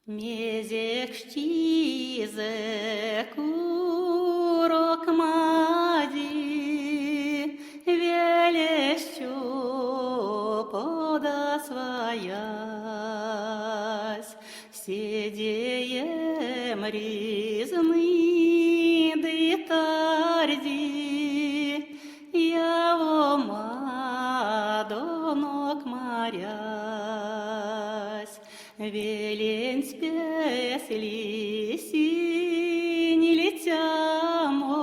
Mezek știze curok madi, велещу подосвоясь, седеем ризны дитарди, яво мадонок морясь, велен спесли сини летямот,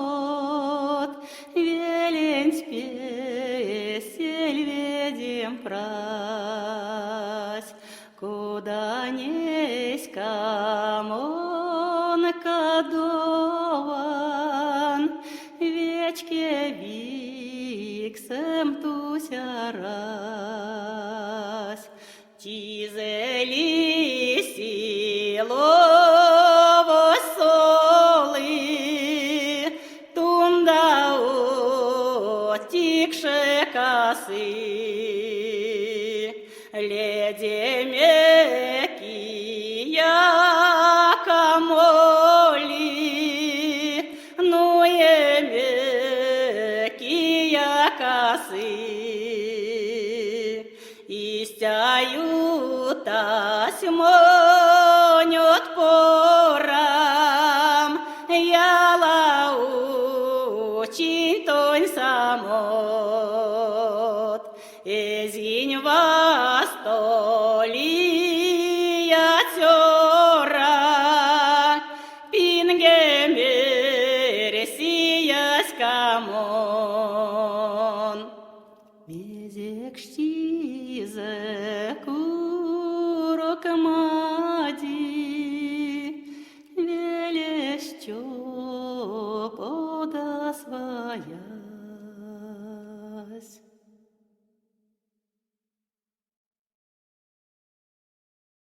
велен спесель ведем прась, куда несть камон кадован, вечке виксем туся раз. Тизели силово солы, тунда отикше косы, ледемекия камоли, нуемекия косы. Истяют осьмонет порам, яла очень тонь самот, эзинь вастолия тёра, пингемересиясь камон. Мезек штизе курок мади, велещу подосвоясь.